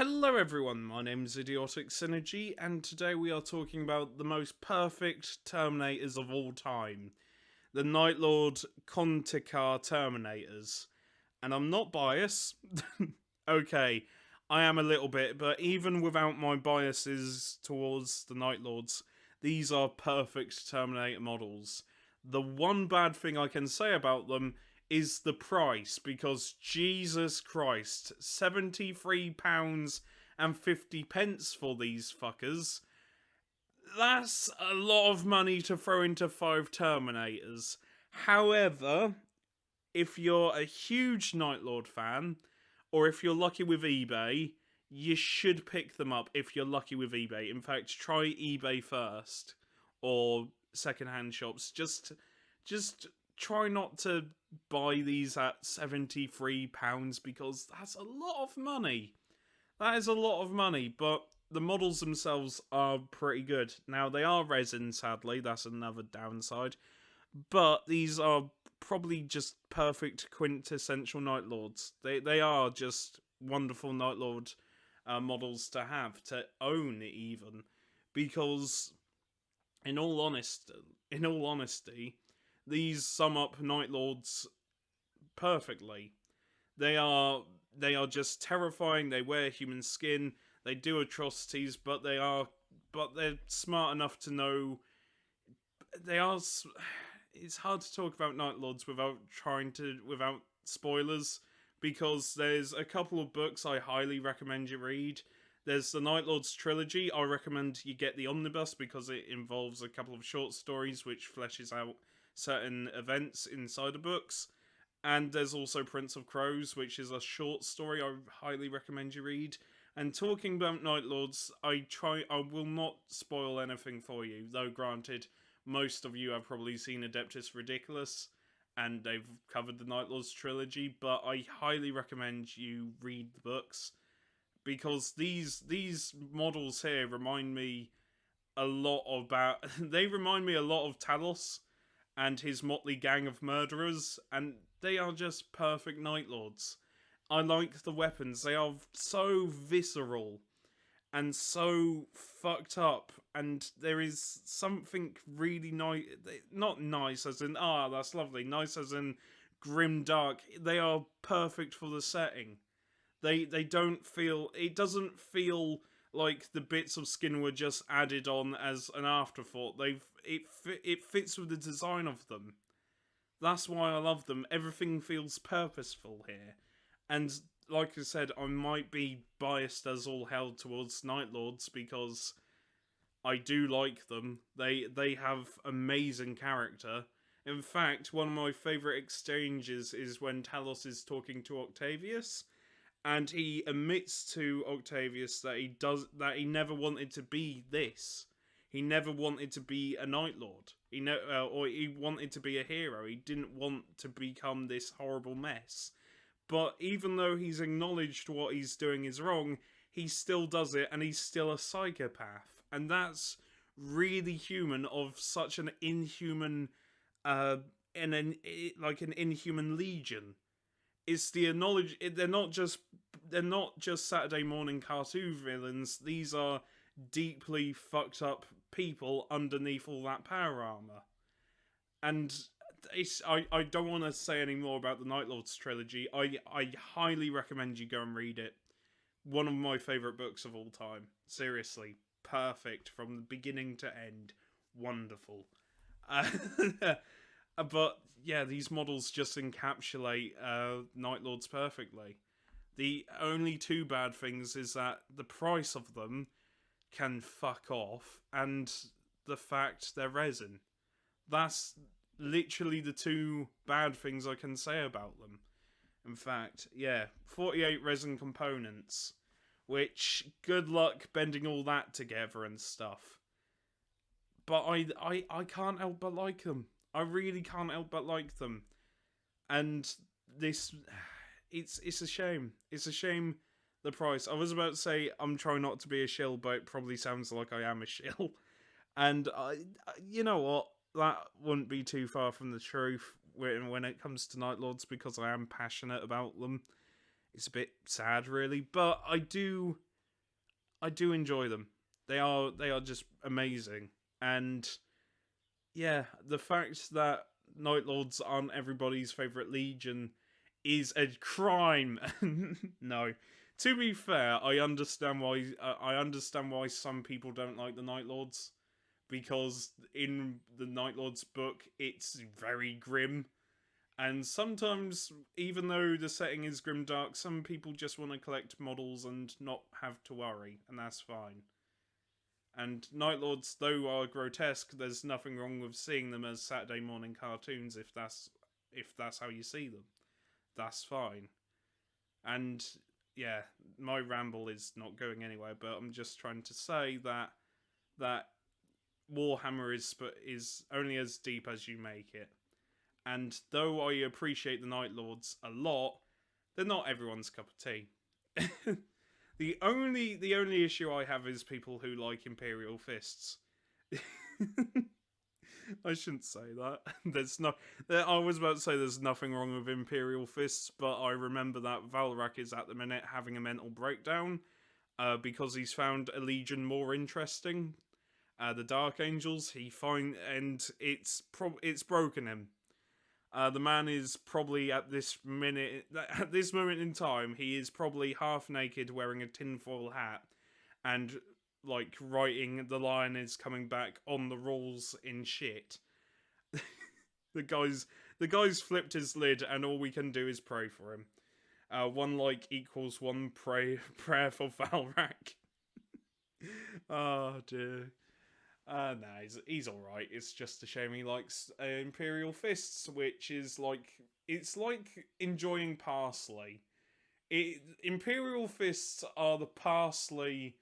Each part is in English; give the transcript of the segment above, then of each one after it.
Hello everyone, my name's Idiotic Synergy, and today we are talking about the most perfect Terminators of all time. The Night Lord Contekar Terminators. And I'm not biased. Okay, I am a little bit, but even without my biases towards the Night Lords, these are perfect Terminator models. The one bad thing I can say about them is the price, because Jesus Christ, £73.50 for these fuckers. That's a lot of money to throw into 5 Terminators. However, if you're a huge Night Lord fan, or if you're lucky with eBay, you should pick them up if you're lucky with eBay. In fact, try eBay first, or secondhand shops. Just try not to buy these at £73 because that's a lot of money. That is a lot of money, but the models themselves are pretty good. Now, they are resin, sadly, that's another downside, but these are probably just perfect quintessential Night Lords. They are just wonderful Night Lord models to have, to own even, because in all honesty, these sum up Night Lords perfectly. They are just terrifying. They wear human skin. They do atrocities, but they're smart enough to know they are. It's hard to talk about Night Lords without spoilers, because there's a couple of books I highly recommend you read. There's the Night Lords trilogy. I recommend you get the omnibus because it involves a couple of short stories which fleshes out certain events inside the books. And there's also Prince of Crows, which is a short story I highly recommend you read. And talking about Night Lords, I will not spoil anything for you, though granted, most of you have probably seen Adeptus Ridiculous, and they've covered the Night Lords trilogy, but I highly recommend you read the books, because these models here remind me a lot about... they remind me a lot of Talos and his motley gang of murderers, and they are just perfect Night Lords. I like the weapons. They are so visceral and so fucked up, and there is something really nice, not nice as in, that's lovely, nice as in grim dark. They are perfect for the setting. They don't feel, it doesn't feel like the bits of skin were just added on as an afterthought. It fits with the design of them. That's why I love them. Everything feels purposeful here. And like I said, I might be biased as all hell towards Night Lords because I do like them. They have amazing character. In fact, one of my favourite exchanges is when Talos is talking to Octavius, and he admits to Octavius that he never wanted to be this. He never wanted to be a Night Lord. Or he wanted to be a hero. He didn't want to become this horrible mess. But even though he's acknowledged what he's doing is wrong, he still does it, and he's still a psychopath. And that's really human of such an inhuman, an inhuman legion. It's the acknowledge. They're not just Saturday morning cartoon villains. These are deeply fucked up people underneath all that power armor. And I don't want to say any more about the Night Lords trilogy. I highly recommend you go and read it. One of my favourite books of all time. Seriously. Perfect. From the beginning to end. Wonderful. But yeah, these models just encapsulate Night Lords perfectly. The only two bad things is that the price of them can fuck off, and the fact they're resin. That's literally the two bad things I can say about them. In fact, yeah, 48 resin components, which good luck bending all that together and stuff. But I can't help but like them. I really can't help but like them. And this, it's a shame. It's a shame the price. I was about to say I'm trying not to be a shill, but it probably sounds like I am a shill. And you know what? That wouldn't be too far from the truth when it comes to Night Lords, because I am passionate about them. It's a bit sad, really, but I do I do enjoy them. They are just amazing. And yeah, the fact that Night Lords aren't everybody's favorite legion is a crime. No, to be fair, I understand why. I understand why some people don't like the Night Lords, because in the Night Lords book, it's very grim. And sometimes, even though the setting is grimdark, some people just want to collect models and not have to worry, and that's fine. And Night Lords, though are grotesque, there's nothing wrong with seeing them as Saturday morning cartoons if that's how you see them. That's fine. And yeah, my ramble is not going anywhere, but I'm just trying to say that Warhammer is only as deep as you make it. And though I appreciate the Night Lords a lot, they're not everyone's cup of tea. The only issue I have is people who like Imperial Fists. I shouldn't say that. I was about to say there's nothing wrong with Imperial Fists, but I remember that Valrak is at the minute having a mental breakdown because he's found a legion more interesting. The Dark Angels, and it's broken him. The man is probably at this moment in time, he is probably half naked, wearing a tinfoil hat, and like writing "The lion is coming back" on the rules in shit. the guy's flipped his lid, and all we can do is pray for him. One like equals one prayer for Valrak. Oh dear. Nah, he's alright. It's just a shame he likes Imperial Fists, which is it's like enjoying parsley. Imperial Fists are the parsley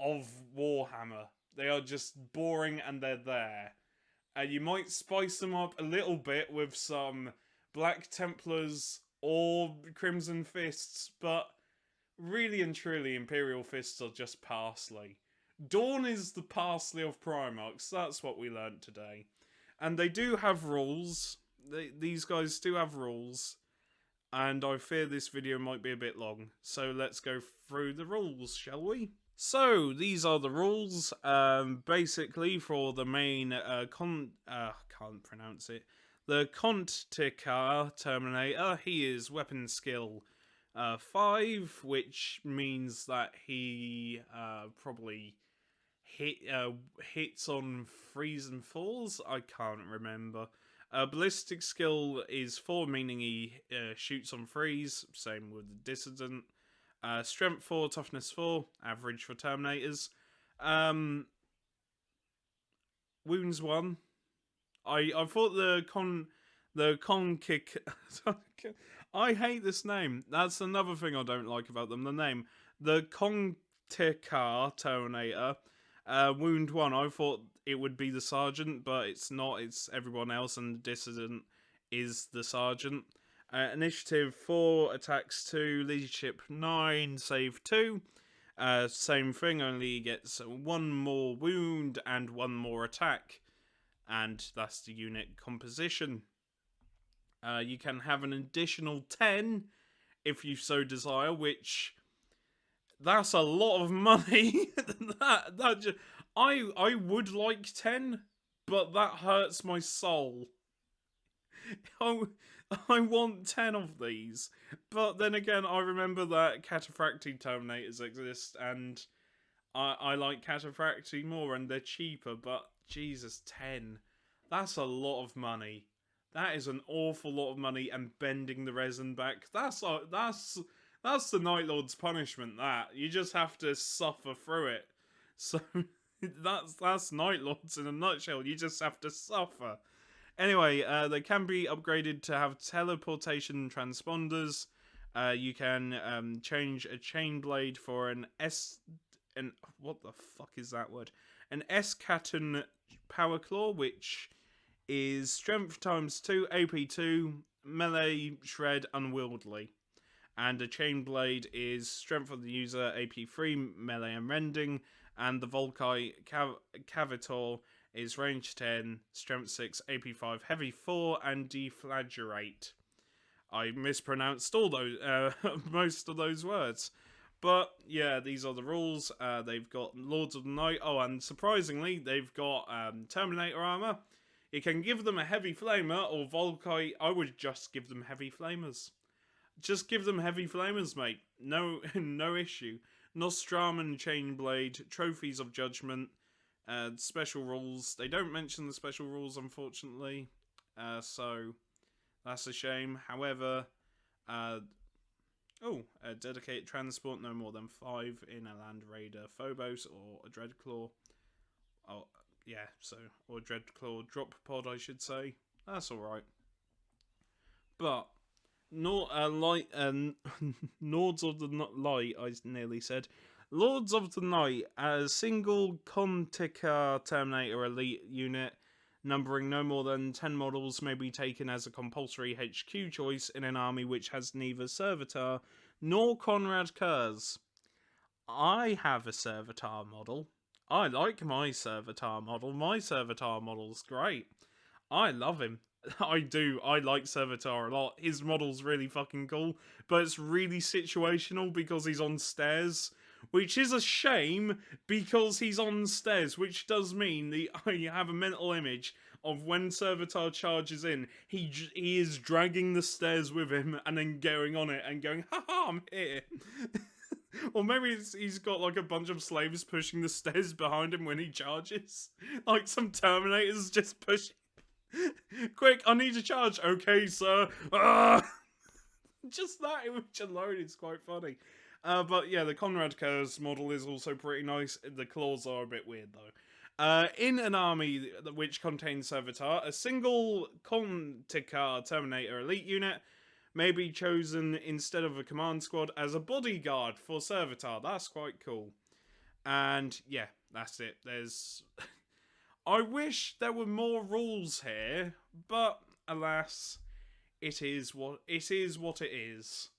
of Warhammer. They are just boring and they're there. You might spice them up a little bit with some Black Templars or Crimson Fists, but really and truly, Imperial Fists are just parsley. Dawn is the parsley of Primarchs. That's what we learnt today. And they do have rules. These guys do have rules. And I fear this video might be a bit long. So let's go through the rules, shall we? So, these are the rules. Basically, for the main can't pronounce it. The Contekar Terminator, he is weapon skill 5, which means that he probably hits on 3s and 4s. I can't remember. Ballistic skill is 4, meaning he shoots on 3s. Same with the Dissident. Strength 4, toughness 4, average for Terminators. Wounds 1. I thought the con kick. I hate this name. That's another thing I don't like about them. The name, the Contekar Terminator. Wound 1. I thought it would be the sergeant, but it's not. It's everyone else, and the Dissident is the sergeant. Initiative 4, attacks 2, leadership 9, save 2. Same thing, only he gets 1 more wound and 1 more attack. And that's the unit composition. You can have an additional 10 if you so desire, which that's a lot of money. I would like 10, but that hurts my soul. I want 10 of these. But then again, I remember that Cataphractii Terminators exist, and I like Cataphractii more, and they're cheaper, but Jesus, 10. That's a lot of money. That is an awful lot of money, and bending the resin back. That's the Night Lord's punishment, that. You just have to suffer through it. So, that's Night Lords in a nutshell. You just have to suffer. Anyway, they can be upgraded to have teleportation transponders. You can change a chain blade for an what the fuck is that word? An Eschaton Power Claw, which is strength times 2, AP 2, melee, shred, unwieldy. And a chain blade is strength of the user, AP 3, melee and rending. And the Volkai Cavitor is range 10, strength 6, AP 5, heavy 4, and deflagrate. I mispronounced all those, most of those words. But yeah, these are the rules. They've got Lords of the Night. Oh, and surprisingly, they've got Terminator armor. It can give them a heavy flamer or Volkite. I would just give them heavy flamers. Just give them heavy flamers, mate. No, no issue. Nostraman Chainblade, Trophies of Judgment, special rules. They don't mention the special rules, unfortunately. So that's a shame. However, a dedicated transport, no more than 5 in a Land Raider Phobos or a Dreadclaw. Oh, yeah, so, or a Dreadclaw drop pod, I should say. That's alright. But, Nords of the Light, I nearly said. Lords of the Night, a single Contekar Terminator Elite unit, numbering no more than 10 models, may be taken as a compulsory HQ choice in an army which has neither Servitor nor Conrad Kurz. I have a Servitor model. I like my Servitor model. My Servitor model's great. I love him. I do. I like Servitor a lot. His model's really fucking cool, but it's really situational because he's on stairs, which is a shame because he's on stairs, which does mean that I have a mental image of when Servitor charges in, he is dragging the stairs with him and then going on it and going, haha, I'm here. Or maybe he's got like a bunch of slaves pushing the stairs behind him when he charges. Like some Terminators just pushing. Quick, I need to charge. Okay, sir. Just that, which alone is quite funny. But yeah, the Conrad Kurz model is also pretty nice. The claws are a bit weird though. In an army which contains Servitor, a single Contekar Terminator Elite unit may be chosen instead of a command squad as a bodyguard for Servitor. That's quite cool. And yeah, that's it. There's... I wish there were more rules here, but alas, it is what it is.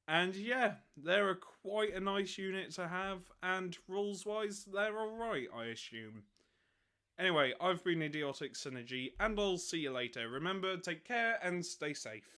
And yeah, they're quite a nice unit to have, and rules-wise, they're alright, I assume. Anyway, I've been Idiotic Synergy, and I'll see you later. Remember, take care and stay safe.